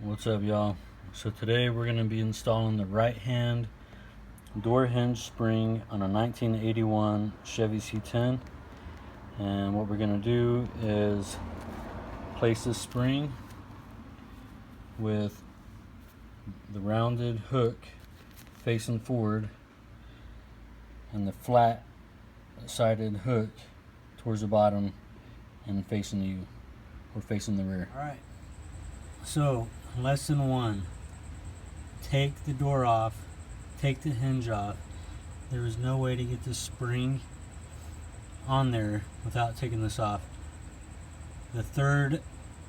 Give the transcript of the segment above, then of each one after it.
What's up, y'all? So today we're going to be installing the right hand door hinge spring on a 1981 Chevy C10. And what we're going to do is place this spring with the rounded hook facing forward and the flat sided hook towards the bottom and facing you, or facing the rear. Alright, so lesson 1, take the door off, take the hinge off. There is no way to get this spring on there without taking this off. The third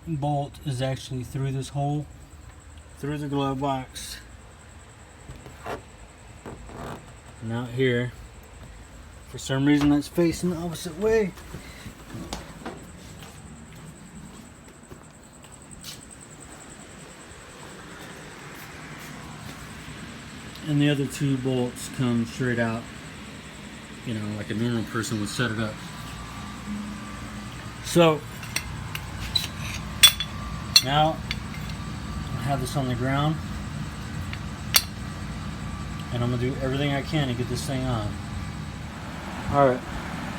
bolt is actually through this hole, through the glove box, and out here. For some reason that's facing the opposite way. And the other two bolts come straight out, you know, like a normal person would set it up. So now I have this on the ground, and I'm gonna do everything I can to get this thing on. Alright,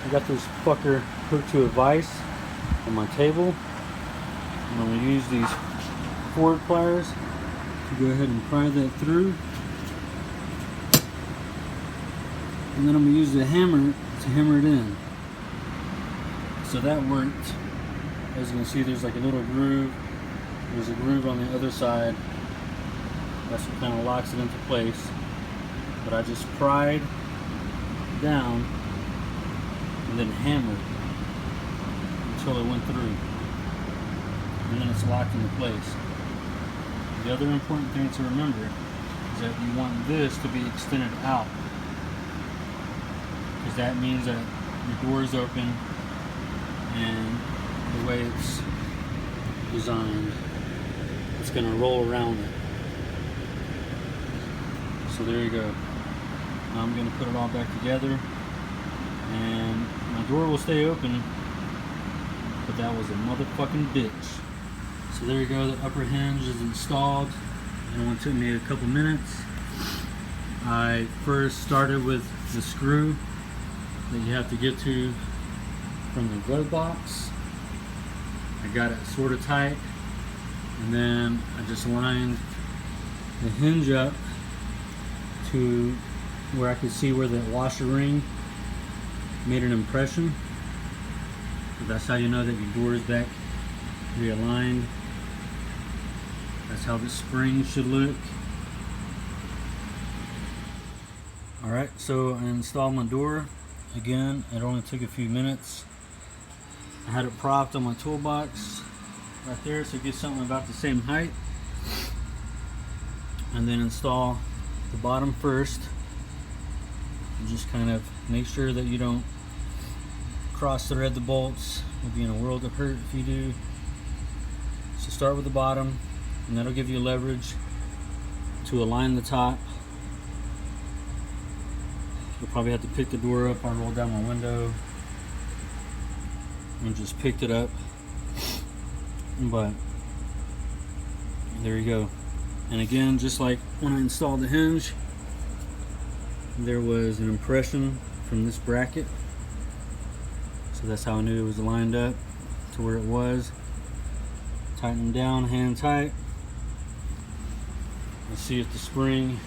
I got this fucker hooked to a vise on my table. I'm gonna use these forward pliers to go ahead and pry that through. And then I'm going to use the hammer to hammer it in. So that worked. As you can see, there's like a little groove. There's a groove on the other side. That's what kind of locks it into place. But I just pried down and then hammered until it went through. And then it's locked into place. The other important thing to remember is that you want this to be extended out, because that means that your door is open, and the way it's designed, it's going to roll around it. So there you go. Now I'm going to put it all back together, and my door will stay open, but that was a motherfucking bitch. So there you go, the upper hinge is installed. It only took me a couple minutes. I first started with the screw that you have to get to from the glove box. I got it sort of tight, and then I just lined the hinge up to where I could see where the washer ring made an impression. That's how you know that your door is back realigned. That's how the spring should look. Alright, so I installed my door. Again, it only took a few minutes. I had it propped on my toolbox right there, so it gets something about the same height. And then install the bottom first. And just kind of make sure that you don't cross thread the bolts. You'll be in a world of hurt if you do. So start with the bottom, and that'll give you leverage to align the top. You'll probably have to pick the door up. I rolled down my window and just picked it up, but there you go. And again, just like when I installed the hinge, there was an impression from this bracket, so that's how I knew it was lined up to where it was. Tighten them down, hand tight. Let's see if the spring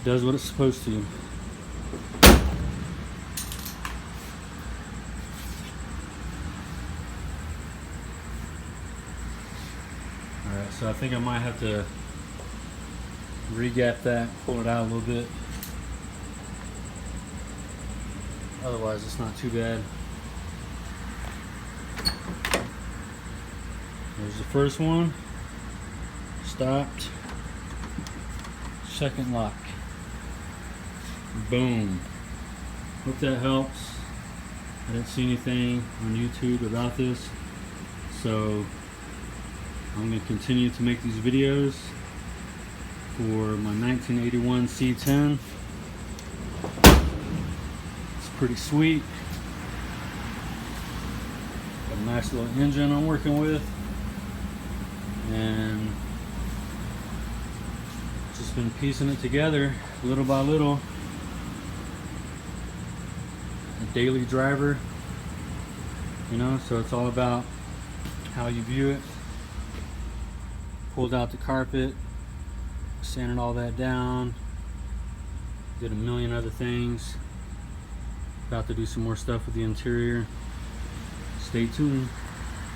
does what it's supposed to. Alright, so I think I might have to re-gap that, pull it out a little bit. Otherwise, it's not too bad. There's the first one. Stopped. Second lock. Boom. Hope that helps. I didn't see anything on YouTube about this, so I'm going to continue to make these videos for my 1981 C10. It's pretty sweet. Got a nice little engine I'm working with. and just been piecing it together little by little. A daily driver, you know, so it's all about how you view it. Pulled out the carpet, sanded all that down, did a million other things. About to do some more stuff with the interior. Stay tuned.